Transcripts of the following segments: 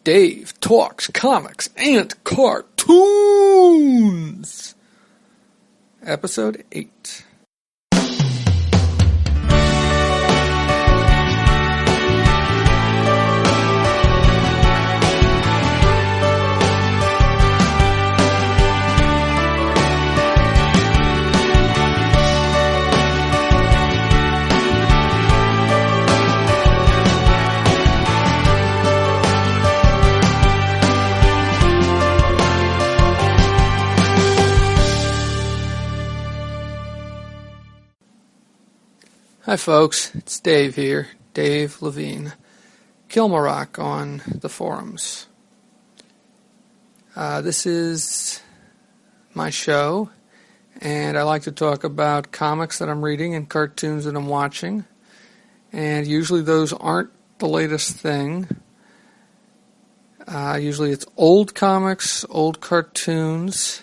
Dave Talks Comics and Cartoons, Episode 8. Hi folks, it's Dave here, Dave Levine, Kilmarrock on the forums. This is my show, and I like to talk about comics that I'm reading and cartoons that I'm watching, and usually those aren't the latest thing. Usually it's old comics, old cartoons.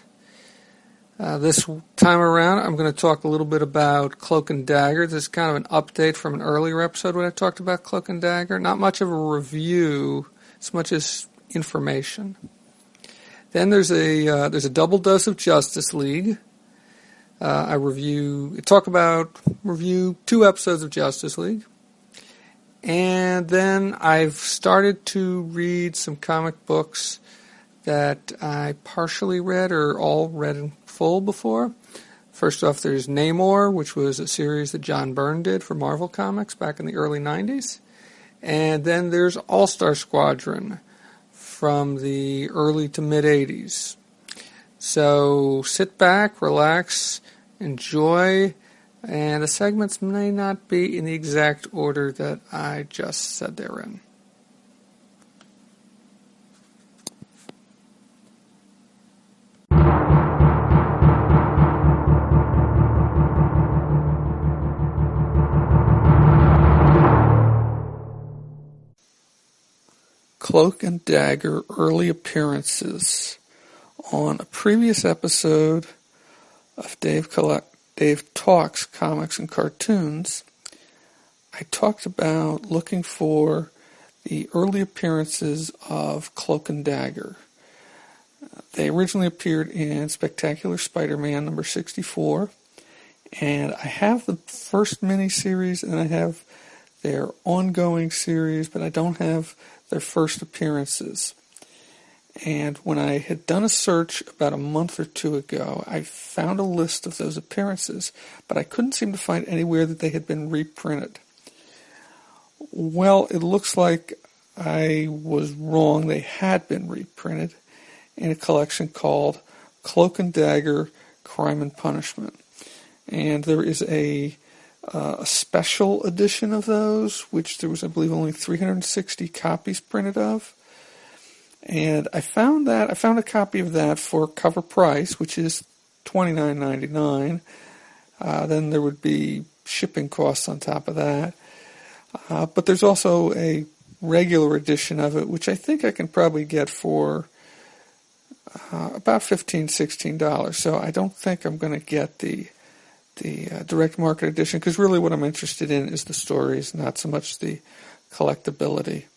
This time around, I'm going to talk a little bit about Cloak and Dagger. This is kind of an update from an earlier episode when I talked about Cloak and Dagger. Not much of a review, as much as information. Then there's a double dose of Justice League. I review 2 episodes of Justice League. And then I've started to read some comic books that I partially read or all read in full before. First off, there's Namor, which was a series that John Byrne did for Marvel Comics back in the early 90s. And then there's All-Star Squadron from the early to mid-80s. So sit back, relax, enjoy, and the segments may not be in the exact order that I just said they're in. Cloak and Dagger early appearances. On a previous episode of Dave Talks Comics and Cartoons, I talked about looking for the early appearances of Cloak and Dagger. They originally appeared in Spectacular Spider-Man number 64, and I have the first miniseries and I have their ongoing series, but I don't have their first appearances. And when I had done a search about a month or 2 ago, I found a list of those appearances, but I couldn't seem to find anywhere that they had been reprinted. Well, it looks like I was wrong. They had been reprinted in a collection called Cloak and Dagger, Crime and Punishment. And there is a special edition of those, which there was, I believe, only 360 copies printed of. And I found a copy of that for cover price, which is $29.99. Then there would be shipping costs on top of that. But there's also a regular edition of it, which I think I can probably get for about $15, $16. So I don't think I'm going to get the direct market edition, because really what I'm interested in is the stories, not so much the collectability.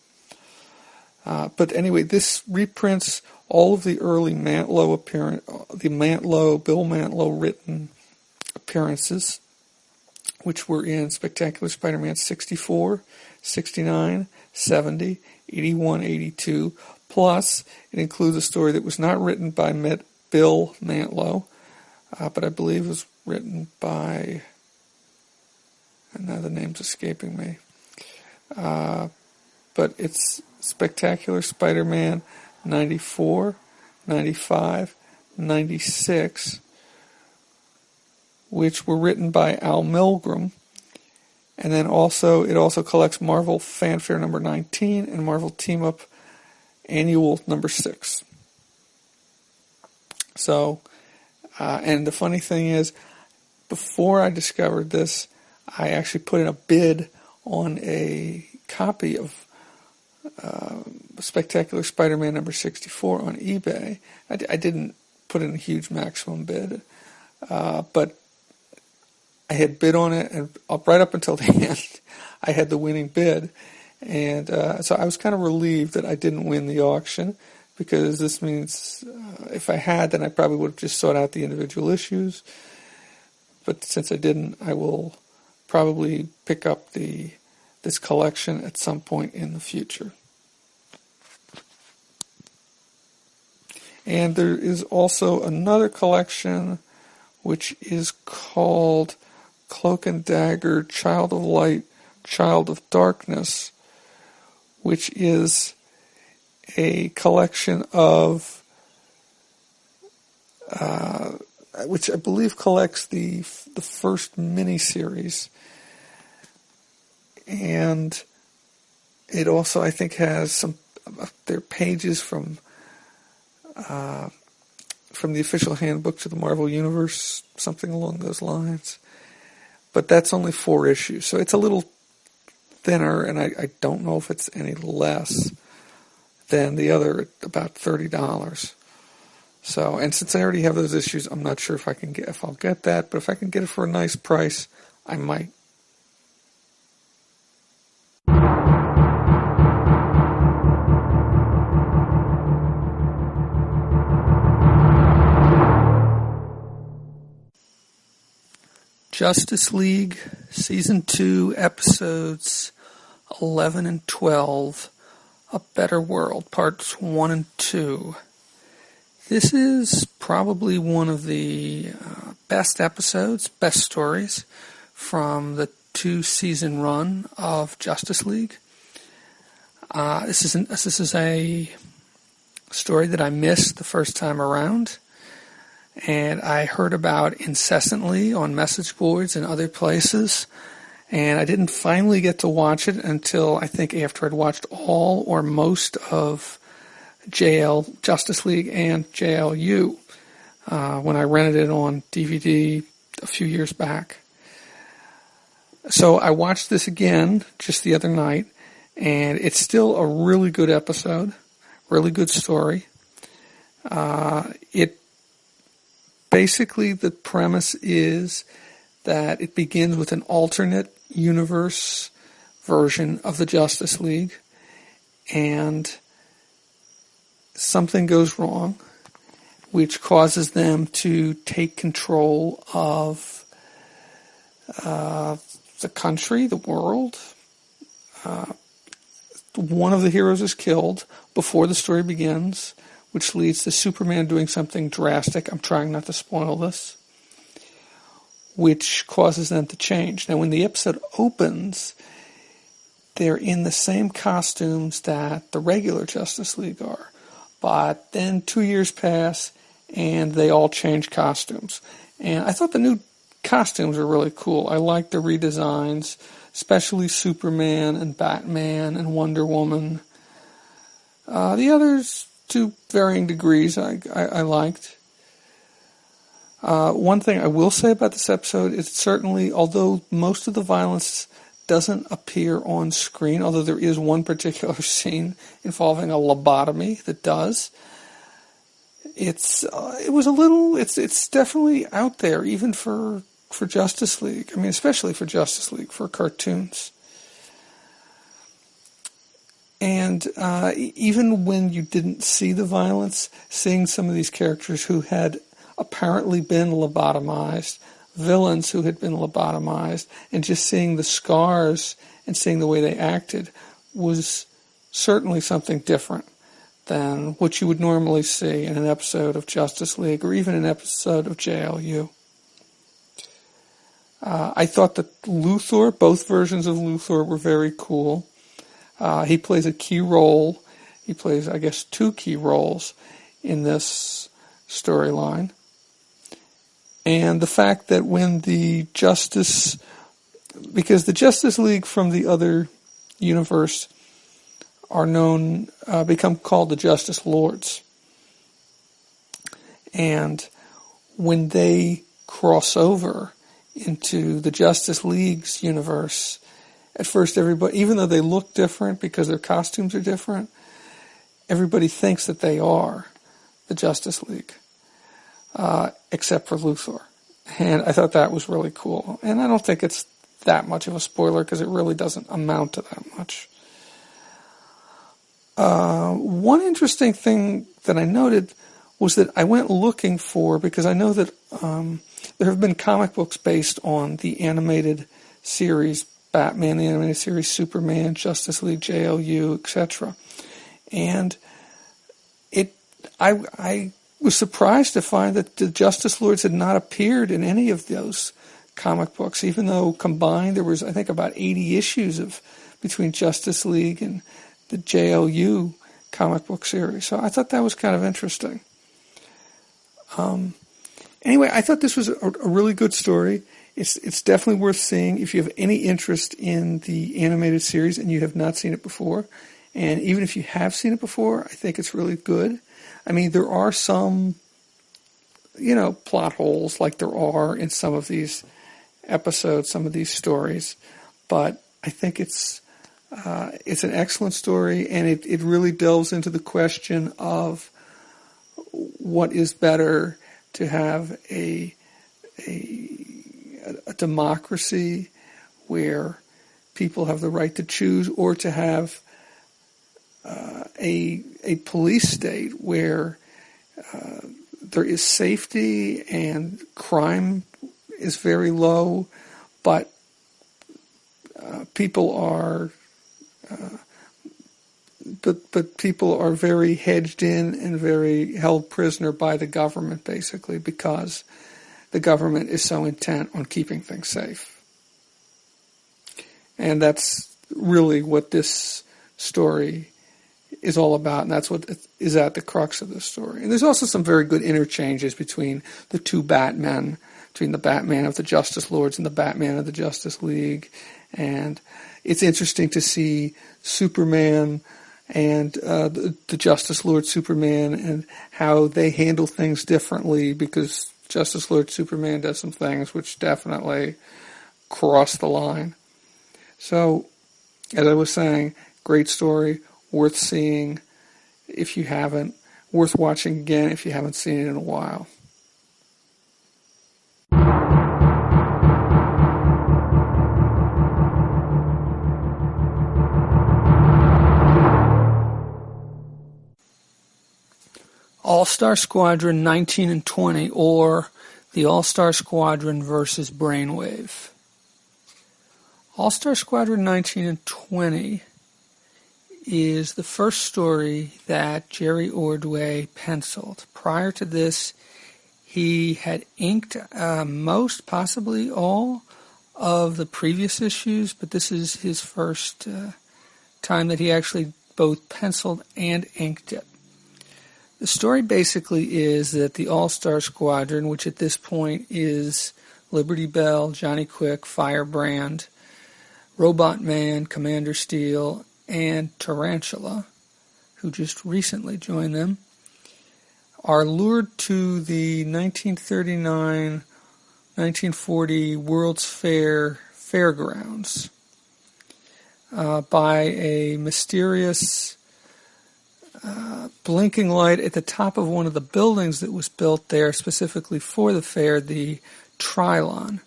But anyway, this reprints all of the early Bill Mantlo written appearances, which were in Spectacular Spider-Man 64, 69, 70, 81, 82, plus it includes a story that was not written by Bill Mantlo, but I believe was written by, and now the name's escaping me, but it's Spectacular Spider-Man 94, 95, 96, which were written by Al Milgrom, and then it also collects Marvel Fanfare number 19 and Marvel Team Up Annual number 6. So, and the funny thing is, before I discovered this, I actually put in a bid on a copy of Spectacular Spider-Man number 64 on eBay. I didn't put in a huge maximum bid, but I had bid on it, and right up until the end, I had the winning bid. And so I was kind of relieved that I didn't win the auction, because this means if I had, then I probably would have just sought out the individual issues. But since I didn't, I will probably pick up this collection at some point in the future. And there is also another collection which is called Cloak and Dagger, Child of Light, Child of Darkness, which is a collection of, which I believe collects the first miniseries. And it also, I think, has some their pages from the official handbook to the Marvel Universe, something along those lines. But that's only 4 issues, so it's a little thinner, and I don't know if it's any less than the other at about $30. So, and since I already have those issues, I'm not sure if I'll get that, but if I can get it for a nice price, I might. Justice League Season 2, Episodes 11 and 12, A Better World, Parts 1 and 2. This is probably one of the best episodes, best stories from the 2-season run of Justice League. This is a story that I missed the first time around, and I heard about incessantly on message boards and other places, and I didn't finally get to watch it until I think after I'd watched all or most of Justice League and JLU when I rented it on DVD a few years back. So I watched this again just the other night, and it's still a really good episode, really good story. Basically, the premise is that it begins with an alternate universe version of the Justice League, and something goes wrong, which causes them to take control of the country, the world. One of the heroes is killed before the story begins, which leads to Superman doing something drastic. I'm trying not to spoil this, which causes them to change. Now, when the episode opens, they're in the same costumes that the regular Justice League are. But then 2 years pass, and they all change costumes. And I thought the new costumes are really cool. I like the redesigns, especially Superman and Batman and Wonder Woman. The others, to varying degrees, I liked. One thing I will say about this episode is certainly, although most of the violence doesn't appear on screen, although there is one particular scene involving a lobotomy that does, it's definitely out there, even for Justice League. I mean, especially for Justice League, for cartoons. And even when you didn't see the violence, seeing some of these characters who had apparently been lobotomized, villains who had been lobotomized, and just seeing the scars and seeing the way they acted was certainly something different than what you would normally see in an episode of Justice League or even an episode of JLU. I thought that Luthor, both versions of Luthor, were very cool. He plays a key role. He plays, I guess, 2 key roles in this storyline. And the fact that when because the Justice League from the other universe are become called the Justice Lords. And when they cross over into the Justice League's universe, at first everybody, even though they look different because their costumes are different, everybody thinks that they are the Justice League. Except for Luthor. And I thought that was really cool. And I don't think it's that much of a spoiler because it really doesn't amount to that much. One interesting thing that I noted was that I went looking for, because I know that there have been comic books based on the animated series Batman, the animated series Superman, Justice League, JLU, etc. And I was surprised to find that the Justice Lords had not appeared in any of those comic books, even though combined there was, I think, about 80 issues between Justice League and the JLU comic book series. So I thought that was kind of interesting. Anyway, I thought this was a really good story. It's definitely worth seeing if you have any interest in the animated series and you have not seen it before. And even if you have seen it before, I think it's really good. I mean, there are some, plot holes like there are in some of these episodes, some of these stories. But I think it's an excellent story, and it really delves into the question of what is better, to have a democracy where people have the right to choose, or to have a police state where there is safety and crime is very low, but people are people are very hedged in and very held prisoner by the government, basically, because the government is so intent on keeping things safe. And that's really what this story is all about, and that's what is at the crux of the story. And there's also some very good interchanges between the two Batmen, between the Batman of the Justice Lords and the Batman of the Justice League. And it's interesting to see Superman and the Justice Lord Superman and how they handle things differently, because Justice Lord Superman does some things which definitely cross the line. So, as I was saying, great story, worth seeing if you haven't, worth watching again if you haven't seen it in a while. All-Star Squadron 19 and 20, or the All-Star Squadron versus Brainwave. All-Star Squadron 19 and 20 is the first story that Jerry Ordway penciled. Prior to this, he had inked most, possibly all, of the previous issues, but this is his first time that he actually both penciled and inked it. The story basically is that the All-Star Squadron, which at this point is Liberty Bell, Johnny Quick, Firebrand, Robot Man, Commander Steel, and Tarantula, who just recently joined them, are lured to the 1939-1940 World's Fair fairgrounds by a mysterious blinking light at the top of one of the buildings that was built there specifically for the fair, the Trilon.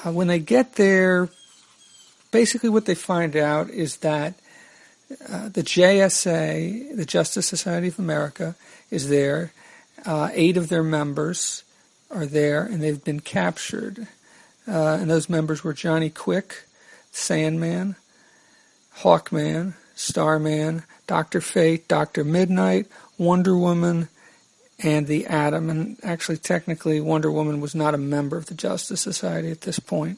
When they get there, basically what they find out is that the JSA, the Justice Society of America, is there. 8 of their members are there, and they've been captured. And those members were Johnny Quick, Sandman, Hawkman, Starman, Dr. Fate, Dr. Midnight, Wonder Woman, and the Atom. And actually, technically, Wonder Woman was not a member of the Justice Society at this point.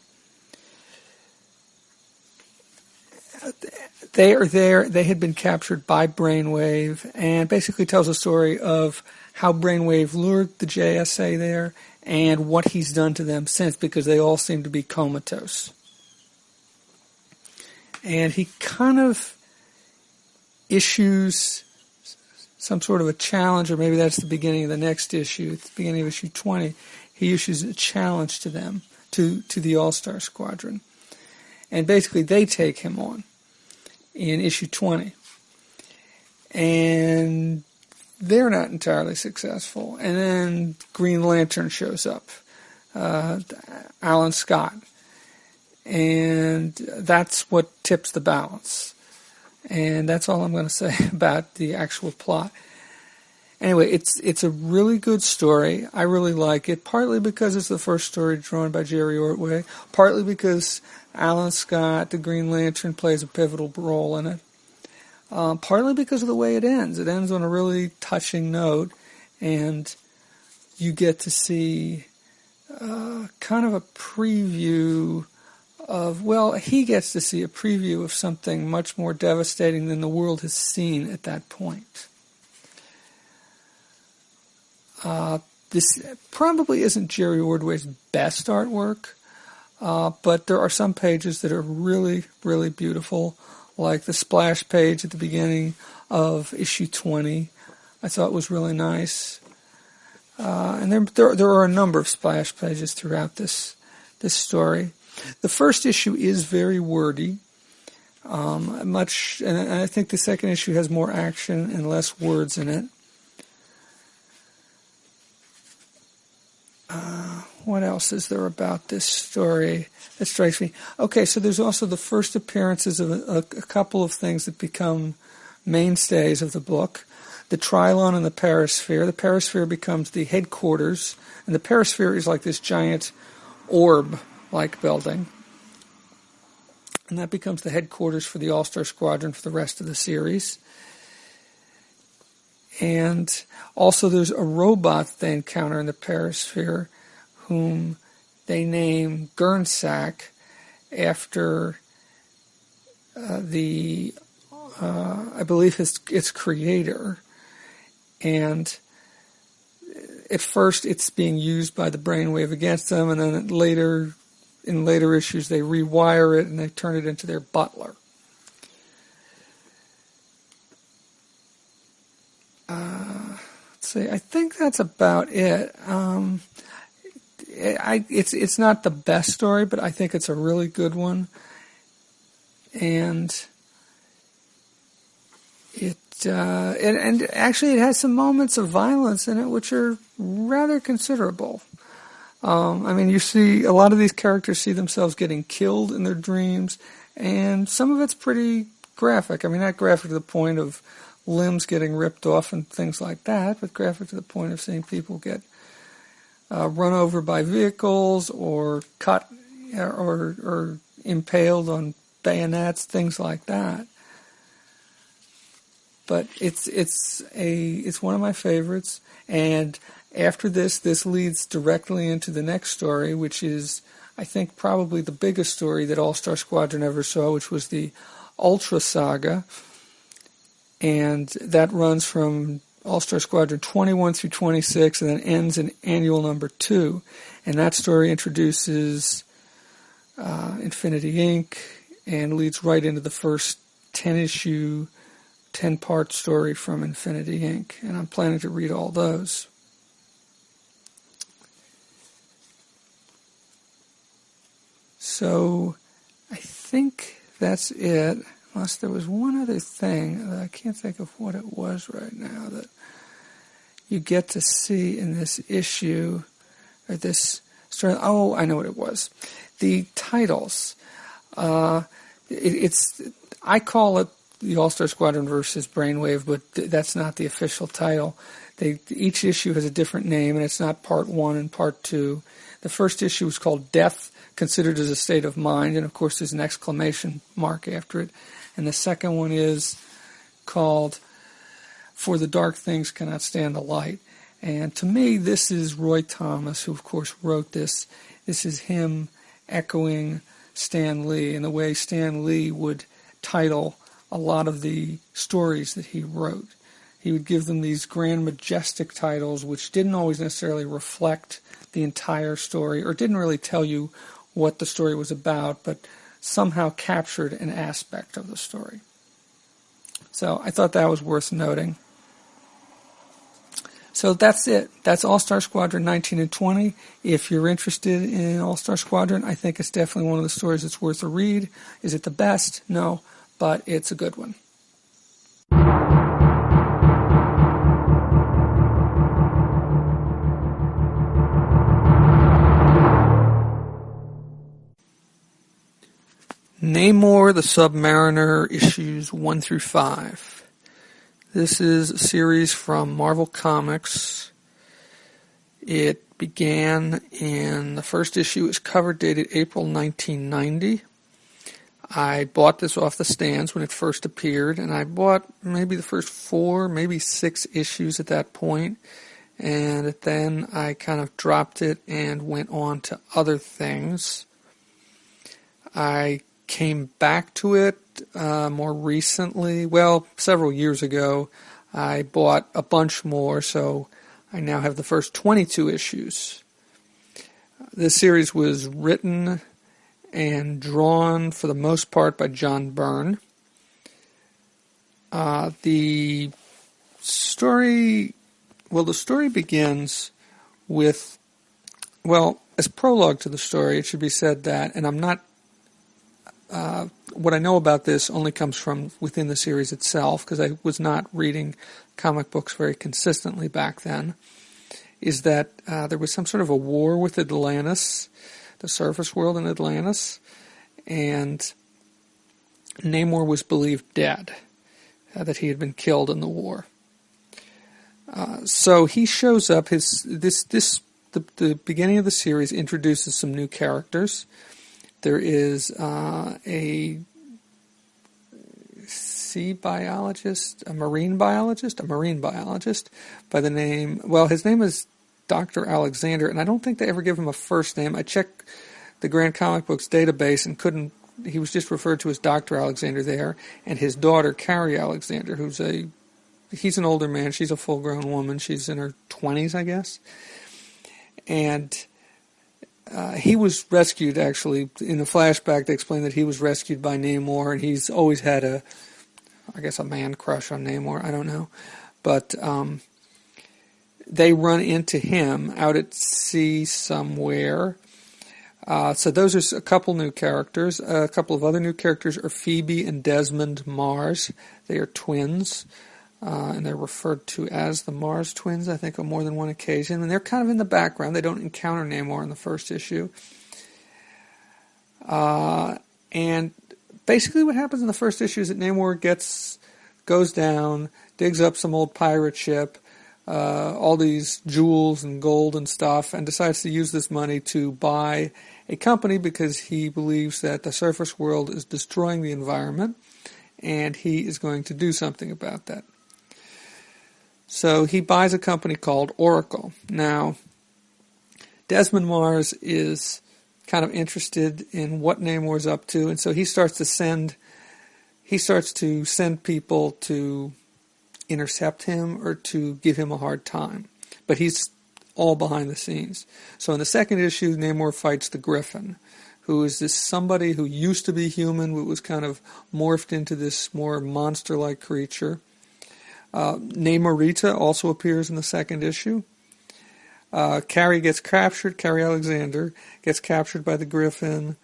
They are there. They had been captured by Brainwave, and basically tells a story of how Brainwave lured the JSA there and what he's done to them since, because they all seem to be comatose. And he kind of issues some sort of a challenge, or maybe that's the beginning of the next issue. At the beginning of issue 20, he issues a challenge to them, to the All-Star Squadron. And basically they take him on in issue 20. And they're not entirely successful. And then Green Lantern shows up, Alan Scott. And that's what tips the balance. And that's all I'm going to say about the actual plot. Anyway, it's a really good story. I really like it, partly because it's the first story drawn by Jerry Ordway, partly because Alan Scott, the Green Lantern, plays a pivotal role in it, partly because of the way it ends. It ends on a really touching note, and you get to see kind of a preview of, well, he gets to see a preview of something much more devastating than the world has seen at that point. This probably isn't Jerry Ordway's best artwork, but there are some pages that are really, really beautiful, like the splash page at the beginning of issue 20. I thought was really nice. And there are a number of splash pages throughout this story. The first issue is very wordy, and I think the second issue has more action and less words in it. What else is there about this story that strikes me? Okay, so there's also the first appearances of a couple of things that become mainstays of the book. The Trilon and the Perisphere. The Perisphere becomes the headquarters, and the Perisphere is like this giant orb-like building. And that becomes the headquarters for the All-Star Squadron for the rest of the series. And also there's a robot they encounter in the Perisphere whom they name Gurnsack after I believe its creator. And at first it's being used by the Brainwave against them, and then in later issues they rewire it and they turn it into their butler. Let's see, I think that's about it. It's not the best story, but I think it's a really good one. And and actually it has some moments of violence in it which are rather considerable. I mean, you see a lot of these characters see themselves getting killed in their dreams, and some of it's pretty graphic. I mean, not graphic to the point of limbs getting ripped off and things like that, but graphic to the point of seeing people get run over by vehicles or cut or impaled on bayonets, things like that. But it's one of my favorites, and after this leads directly into the next story, which is, I think, probably the biggest story that All-Star Squadron ever saw, which was the Ultra Saga, and that runs from All-Star Squadron 21 through 26 and then ends in annual number 2, and that story introduces Infinity Inc. and leads right into the first 10-issue 10-part story from Infinity Inc., and I'm planning to read all those. So I think that's it, unless there was one other thing that I can't think of what it was right now that you get to see in this issue, or this story. Oh, I know what it was. The titles. I call it the All-Star Squadron versus Brainwave, but that's not the official title. Each issue has a different name, and it's not Part 1 and Part 2. The first issue is called Death Considered as a State of Mind, and of course there's an exclamation mark after it. And the second one is called For the Dark Things Cannot Stand the Light. And to me, this is Roy Thomas, who of course wrote this. This is him echoing Stan Lee, and the way Stan Lee would title a lot of the stories that he wrote. He would give them these grand, majestic titles, which didn't always necessarily reflect the entire story, or didn't really tell you what the story was about, but somehow captured an aspect of the story. So I thought that was worth noting. So that's it. That's All-Star Squadron 19 and 20. If you're interested in All-Star Squadron, I think it's definitely one of the stories that's worth a read. Is it the best? No, but it's a good one. Namor the Submariner, issues 1 through 5. This is a series from Marvel Comics. It began in, the first issue is cover dated April 1990. I bought this off the stands when it first appeared, and I bought maybe the first 4, maybe 6 issues at that point, and then I kind of dropped it and went on to other things. I came back to it more recently, well, several years ago. I bought a bunch more, so I now have the first 22 issues. This series was written and drawn for the most part by John Byrne. The story begins with, as prologue to the story, it should be said that, and I'm not, what I know about this only comes from within the series itself, because I was not reading comic books very consistently back then, is that there was some sort of a war with Atlantis, the surface world in Atlantis, and Namor was believed dead, that he had been killed in the war. So he shows up. The beginning of the series introduces some new characters. There is a marine biologist by the name, his name is Dr. Alexander, and I don't think they ever give him a first name. I checked the Grand Comic Books database and he was just referred to as Dr. Alexander there, and his daughter, Carrie Alexander, he's an older man, she's a full-grown woman, she's in her 20s, I guess, and he was rescued, actually. In the flashback, they explain that he was rescued by Namor, and he's always had a man crush on Namor, I don't know. But they run into him out at sea somewhere. So those are a couple new characters. A couple of other new characters are Phoebe and Desmond Mars. They are twins. And they're referred to as the Mars twins, I think, on more than one occasion. And they're kind of in the background. They don't encounter Namor in the first issue. And basically what happens in the first issue is that Namor goes down, digs up some old pirate ship, all these jewels and gold and stuff, and decides to use this money to buy a company because he believes that the surface world is destroying the environment, and he is going to do something about that. So he buys a company called Oracle. Now, Desmond Mars is kind of interested in what Namor's up to, and so he starts to send people to intercept him or to give him a hard time. But he's all behind the scenes. So in the second issue, Namor fights the Griffin, who is this somebody who used to be human but was kind of morphed into this more monster-like creature. Namorita also appears in the second issue. Carrie Alexander gets captured by the Griffin,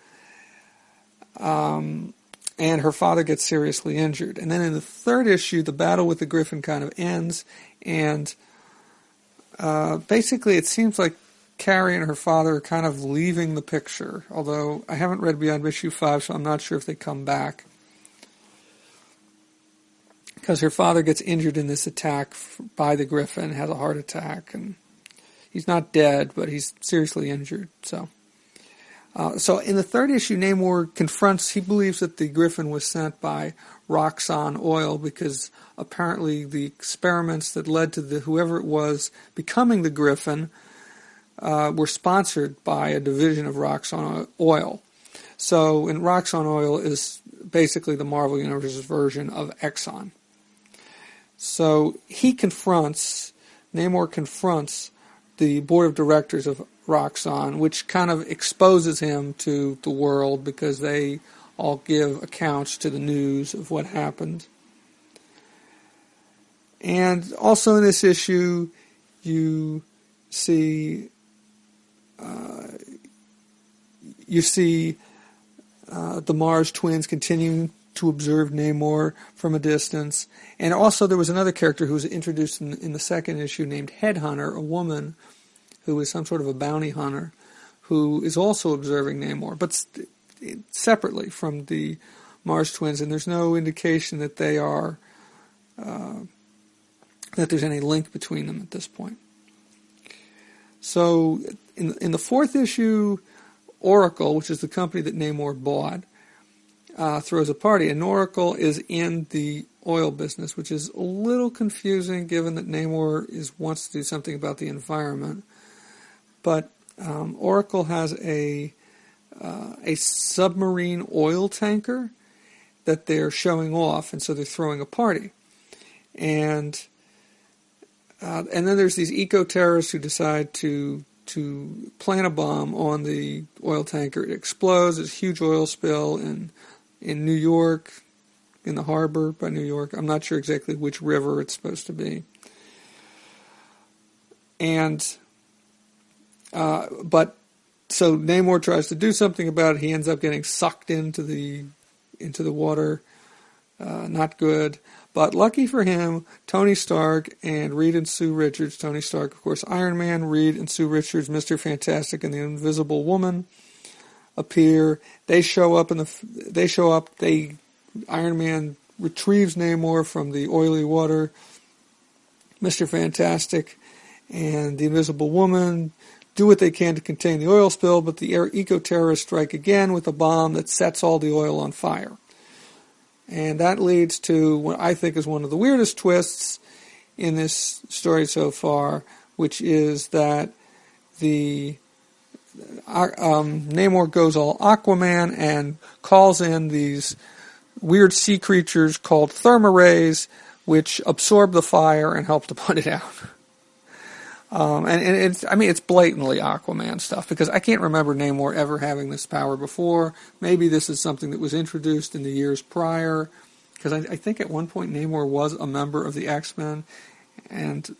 and her father gets seriously injured. And then in the third issue, the battle with the Griffin kind of ends, and basically it seems like Carrie and her father are kind of leaving the picture, although I haven't read beyond issue 5, so I'm not sure if they come back. Because her father gets injured in this attack by the Griffin, has a heart attack, and he's not dead, but he's seriously injured. So in the third issue, Namor he believes that the Griffin was sent by Roxxon Oil because apparently the experiments that led to whoever it was becoming the Griffin were sponsored by a division of Roxxon Oil. So, and Roxxon Oil is basically the Marvel Universe's version of Exxon. So Namor confronts the board of directors of Roxxon, which kind of exposes him to the world because they all give accounts to the news of what happened. And also in this issue, you see the Mars twins continuing to observe Namor from a distance. And also there was another character who was introduced in the second issue named Headhunter, a woman who is some sort of a bounty hunter, who is also observing Namor. But separately from the Mars twins, and there's no indication that they are that there's any link between them at this point. So in the fourth issue, Oracle, which is the company that Namor bought, throws a party, and Oracle is in the oil business, which is a little confusing given that Namor wants to do something about the environment. But Oracle has a submarine oil tanker that they're showing off, and so they're throwing a party. And then there's these eco-terrorists who decide to plant a bomb on the oil tanker. It explodes. There's a huge oil spill in New York, in the harbor by New York. I'm not sure exactly which river it's supposed to be. And but so Namor tries to do something about it. He ends up getting sucked into the water. Not good. But lucky for him, Tony Stark and Reed and Sue Richards, Tony Stark, of course, Iron Man, Reed and Sue Richards, Mr. Fantastic and the Invisible Woman appear. They show up Iron Man retrieves Namor from the oily water. Mr. Fantastic and the Invisible Woman do what they can to contain the oil spill, but the eco-terrorists strike again with a bomb that sets all the oil on fire. And that leads to what I think is one of the weirdest twists in this story so far, which is that Namor goes all Aquaman and calls in these weird sea creatures called thermorays, which absorb the fire and help to put it out. And it's blatantly Aquaman stuff, because I can't remember Namor ever having this power before. Maybe this is something that was introduced in the years prior, because I think at one point Namor was a member of the X-Men, and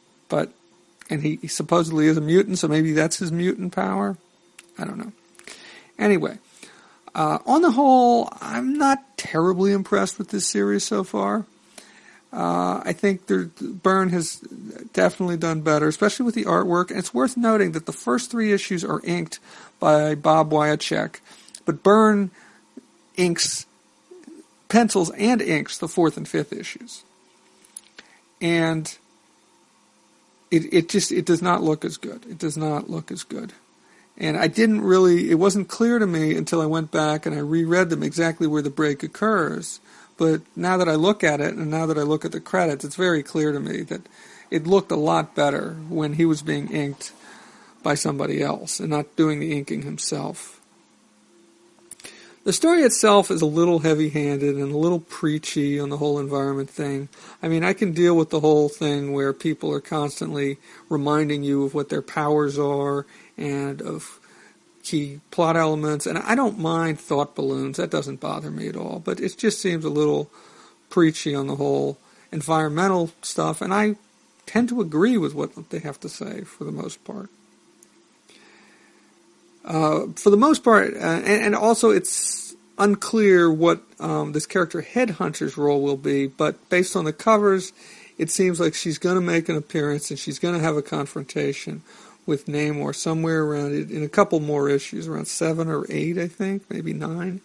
he supposedly is a mutant, so maybe that's his mutant power. I don't know. Anyway, on the whole, I'm not terribly impressed with this series so far. I think Byrne has definitely done better, especially with the artwork. And it's worth noting that the first 3 issues are inked by Bob Wiacek, but Byrne pencils and inks the 4th and 5th issues. And it does not look as good. It does not look as good. And it wasn't clear to me until I went back and I reread them exactly where the break occurs. But now that I look at it, and now that I look at the credits, it's very clear to me that it looked a lot better when he was being inked by somebody else and not doing the inking himself. The story itself is a little heavy-handed and a little preachy on the whole environment thing. I mean, I can deal with the whole thing where people are constantly reminding you of what their powers are and of key plot elements, and I don't mind thought balloons. That doesn't bother me at all, but it just seems a little preachy on the whole environmental stuff, and I tend to agree with what they have to say for the most part. And also it's unclear what this character Headhunter's role will be, but based on the covers, it seems like she's going to make an appearance and she's going to have a confrontation with Namor somewhere around it in a couple more issues, around 7 or 8, I think, maybe 9.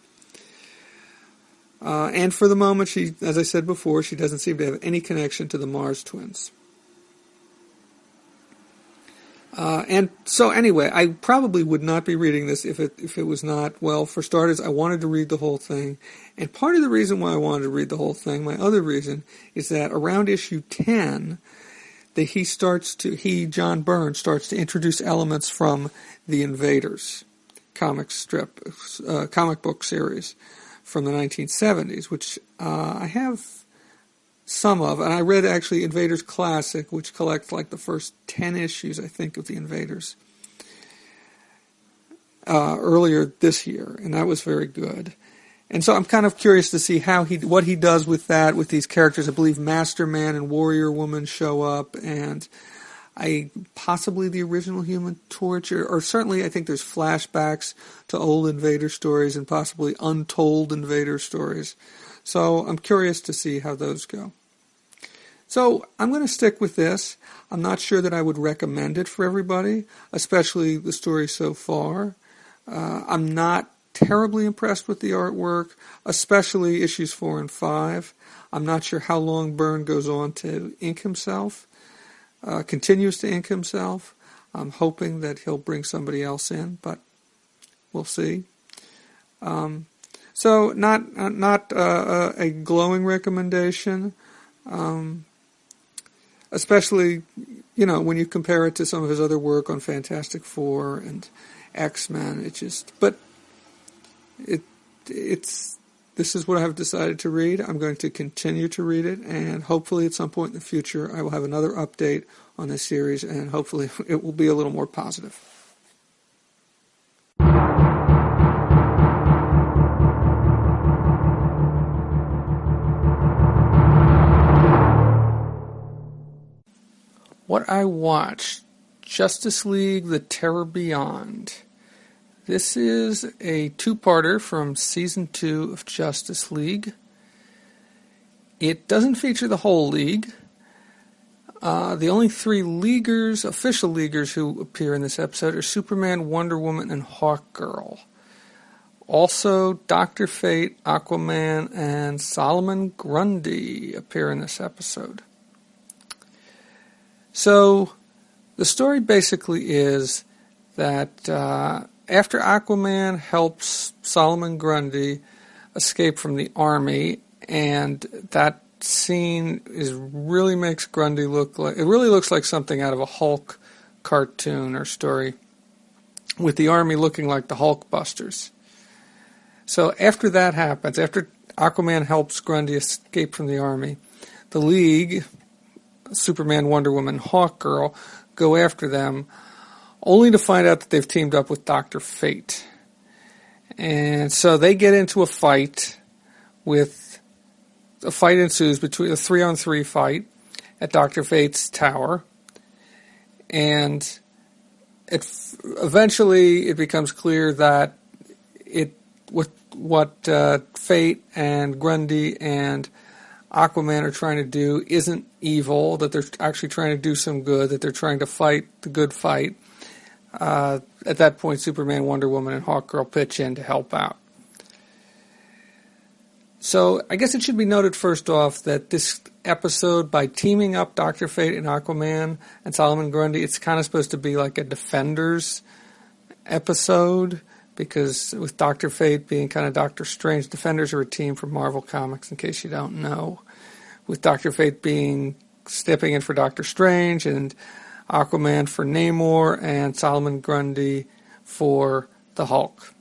And for the moment, she, as I said before, she doesn't seem to have any connection to the Mars twins. And so anyway, I probably would not be reading this if it was not, well, for starters, I wanted to read the whole thing. And part of the reason why I wanted to read the whole thing, my other reason, is that around issue 10, John Byrne, starts to introduce elements from the Invaders comic book series from the 1970s, which I have some of, and I read actually Invaders Classic, which collects like the first 10 issues, I think, of the Invaders earlier this year, and that was very good. And so I'm kind of curious to see what he does with that, with these characters. I believe Master Man and Warrior Woman show up, and possibly the original Human Torch, or certainly I think there's flashbacks to old Invader stories and possibly untold Invader stories. So I'm curious to see how those go. So I'm going to stick with this. I'm not sure that I would recommend it for everybody, especially the story so far. I'm not terribly impressed with the artwork, especially issues 4 and 5. I'm not sure how long Byrne goes on to ink himself, continues to ink himself. I'm hoping that he'll bring somebody else in, but we'll see. So not a glowing recommendation, especially when you compare it to some of his other work on Fantastic Four and X-Men. This is what I have decided to read. I'm going to continue to read it, and hopefully at some point in the future I will have another update on this series, and hopefully it will be a little more positive. What I watched, Justice League: The Terror Beyond. This is a two-parter from Season 2 of Justice League. It doesn't feature the whole League. The only three Leaguers, official Leaguers who appear in this episode are Superman, Wonder Woman, and Hawkgirl. Also, Dr. Fate, Aquaman, and Solomon Grundy appear in this episode. So, the story basically is that after Aquaman helps Solomon Grundy escape from the army, and that scene really makes Grundy look like, it really looks like something out of a Hulk cartoon or story, with the army looking like the Hulk Busters. So after that happens, after Aquaman helps Grundy escape from the army, the League, Superman, Wonder Woman, Hawkgirl, go after them, only to find out that they've teamed up with Dr. Fate. And so they get into a fight ensues between a 3-on-3 fight at Dr. Fate's tower. And eventually it becomes clear that what Fate and Grundy and Aquaman are trying to do isn't evil, that they're actually trying to do some good, that they're trying to fight the good fight. At that point, Superman, Wonder Woman, and Hawkgirl pitch in to help out. So I guess it should be noted first off that this episode, by teaming up Dr. Fate and Aquaman and Solomon Grundy, it's kind of supposed to be like a Defenders episode, because with Dr. Fate being kind of Doctor Strange, Defenders are a team from Marvel Comics, in case you don't know. With Dr. Fate stepping in for Doctor Strange, and Aquaman for Namor, and Solomon Grundy for the Hulk.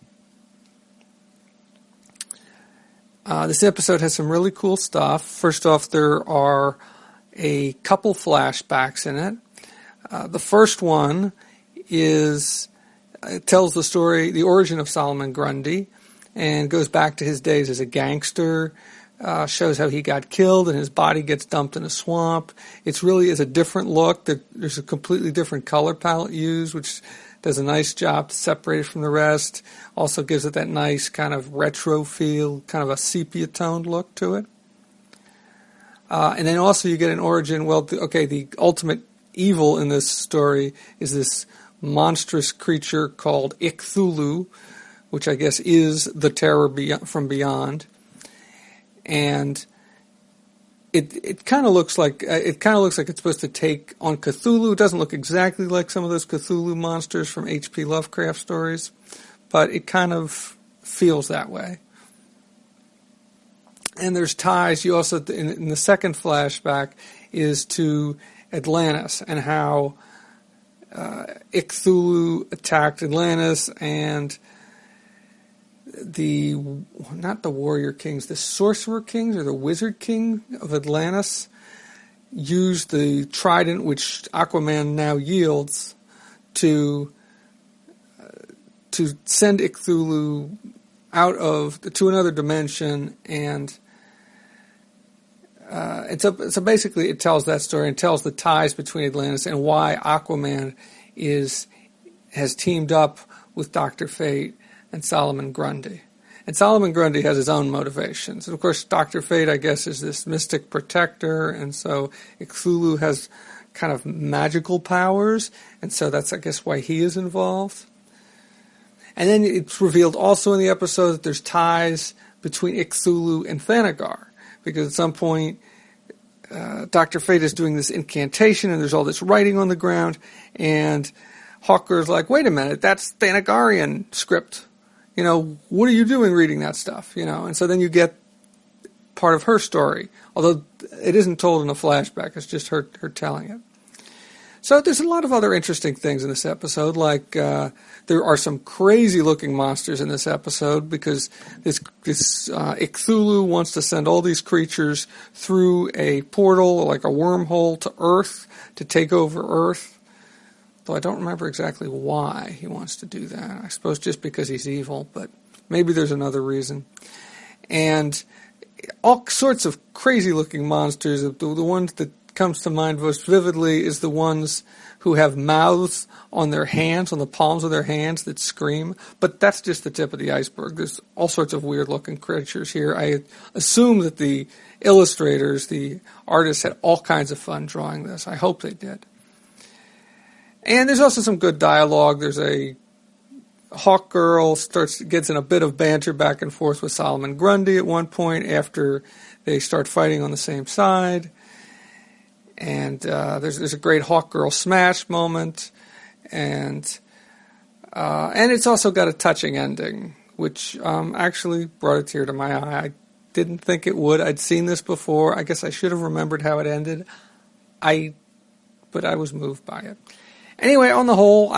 This episode has some really cool stuff. First off, there are a couple flashbacks in it. The first one tells the story, the origin of Solomon Grundy, and goes back to his days as a gangster. Shows how he got killed and his body gets dumped in a swamp. It really is a different look. There's a completely different color palette used, which does a nice job to separate it from the rest. Also gives it that nice kind of retro feel, kind of a sepia-toned look to it. And then also you get an origin. The ultimate evil in this story is this monstrous creature called Cthulhu, which I guess is the terror from beyond. And it kind of looks like it's supposed to take on Cthulhu. It doesn't look exactly like some of those Cthulhu monsters from H.P. Lovecraft stories, but it kind of feels that way. And there's ties. You also in the second flashback is to Atlantis and how Cthulhu attacked Atlantis, and not the warrior kings, the sorcerer kings or the wizard king of Atlantis used the trident, which Aquaman now yields, to send Cthulhu to another dimension, and so basically it tells that story and tells the ties between Atlantis and why Aquaman has teamed up with Dr. Fate and Solomon Grundy. And Solomon Grundy has his own motivations. And of course, Dr. Fate, I guess, is this mystic protector, and so Cthulhu has kind of magical powers, and so that's, I guess, why he is involved. And then it's revealed also in the episode that there's ties between Cthulhu and Thanagar, because at some point Dr. Fate is doing this incantation and there's all this writing on the ground, and Hawker's like, wait a minute, that's Thanagarian script. What are you doing reading that stuff? And so then you get part of her story, although it isn't told in a flashback, it's just her telling it. So there's a lot of other interesting things in this episode, like there are some crazy-looking monsters in this episode, because this Cthulhu wants to send all these creatures through a portal, like a wormhole, to Earth, to take over Earth. Though I don't remember exactly why he wants to do that. I suppose just because he's evil, but maybe there's another reason. And all sorts of crazy-looking monsters. The ones that comes to mind most vividly is the ones who have mouths on their hands, on the palms of their hands, that scream. But that's just the tip of the iceberg. There's all sorts of weird-looking creatures here. I assume that the illustrators, the artists, had all kinds of fun drawing this. I hope they did. And there's also some good dialogue. There's a Hawk Girl gets in a bit of banter back and forth with Solomon Grundy at one point after they start fighting on the same side. And there's a great Hawk Girl smash moment, and it's also got a touching ending, which actually brought a tear to my eye. I didn't think it would. I'd seen this before. I guess I should have remembered how it ended. But I was moved by it. Anyway, on the whole,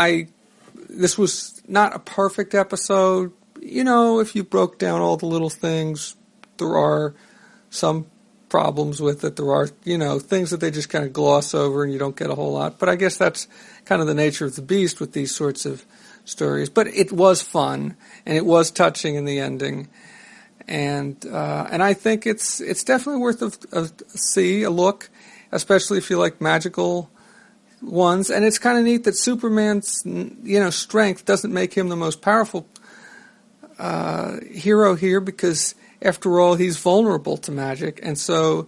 this was not a perfect episode. If you broke down all the little things, there are some problems with it. There are, things that they just kind of gloss over and you don't get a whole lot. But I guess that's kind of the nature of the beast with these sorts of stories. But it was fun, and it was touching in the ending. And I think it's definitely worth a look, especially if you like magical ones. And it's kind of neat that Superman's, strength doesn't make him the most powerful hero here, because after all, he's vulnerable to magic, and so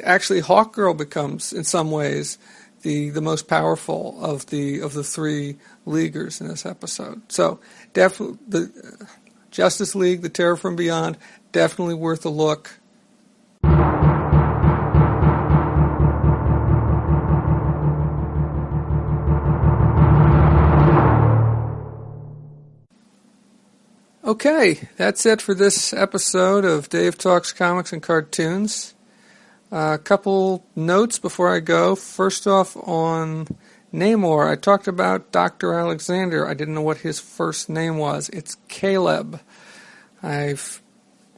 actually Hawkgirl becomes, in some ways, the most powerful of the three Leaguers in this episode. So definitely, the Justice League, the Terror from Beyond, definitely worth a look. Okay, that's it for this episode of Dave Talks Comics and Cartoons. A couple notes before I go. First off, on Namor, I talked about Dr. Alexander. I didn't know what his first name was. It's Caleb. I've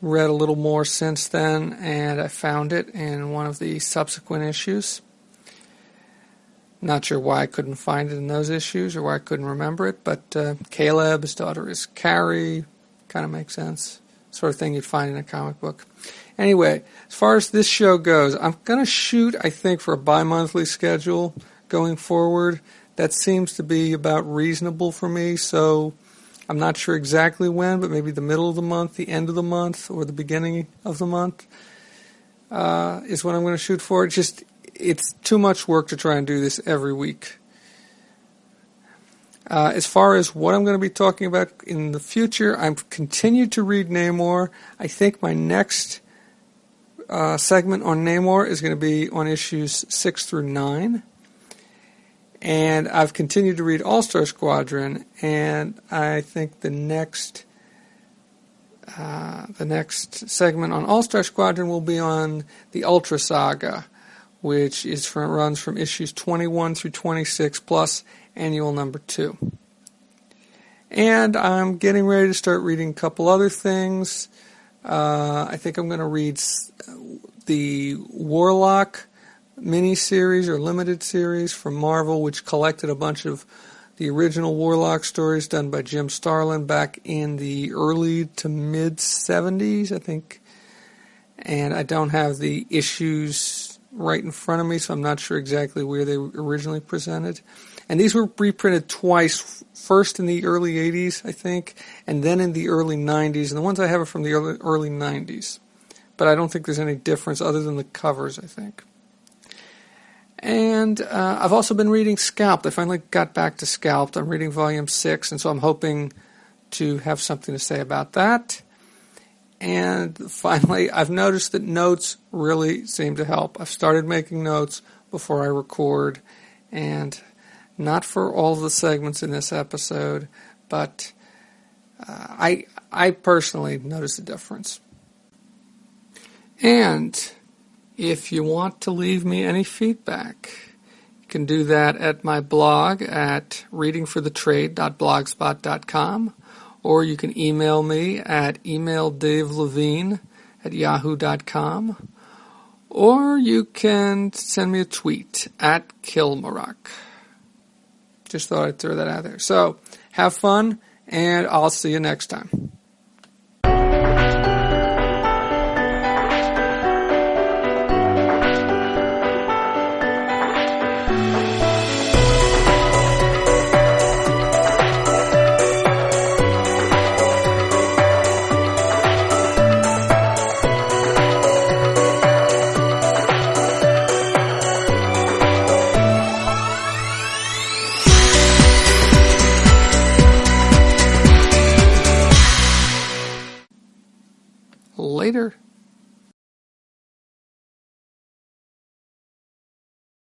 read a little more since then, and I found it in one of the subsequent issues. Not sure why I couldn't find it in those issues or why I couldn't remember it, but Caleb, his daughter is Carrie. Kind of makes sense. Sort of thing you'd find in a comic book. Anyway, as far as this show goes, I'm going to shoot, I think, for a bi-monthly schedule going forward. That seems to be about reasonable for me, so I'm not sure exactly when, but maybe the middle of the month, the end of the month, or the beginning of the month is what I'm going to shoot for. It's too much work to try and do this every week. As far as what I'm going to be talking about in the future, I've continued to read Namor. I think my next segment on Namor is going to be on issues 6 through 9. And I've continued to read All-Star Squadron, and I think the next segment on All-Star Squadron will be on the Ultra Saga, which runs from issues 21 through 26 plus annual number 2. And I'm getting ready to start reading a couple other things. I think I'm going to read the Warlock mini-series or limited series from Marvel, which collected a bunch of the original Warlock stories done by Jim Starlin back in the early to mid-70s, I think. And I don't have the issues right in front of me, so I'm not sure exactly where they were originally presented. And these were reprinted twice, first in the early 80s, I think, and then in the early 90s. And the ones I have are from the early 90s. But I don't think there's any difference other than the covers, I think. And I've also been reading Scalped. I finally got back to Scalped. I'm reading Volume 6, and so I'm hoping to have something to say about that. And finally, I've noticed that notes really seem to help. I've started making notes before I record, and not for all of the segments in this episode, but I personally notice a difference. And if you want to leave me any feedback, you can do that at my blog at readingforthetrade.blogspot.com, or you can email me at emaildavelevine@yahoo.com, or you can send me a tweet at Kilmarok. Just thought I'd throw that out there. So, have fun, and I'll see you next time. Later.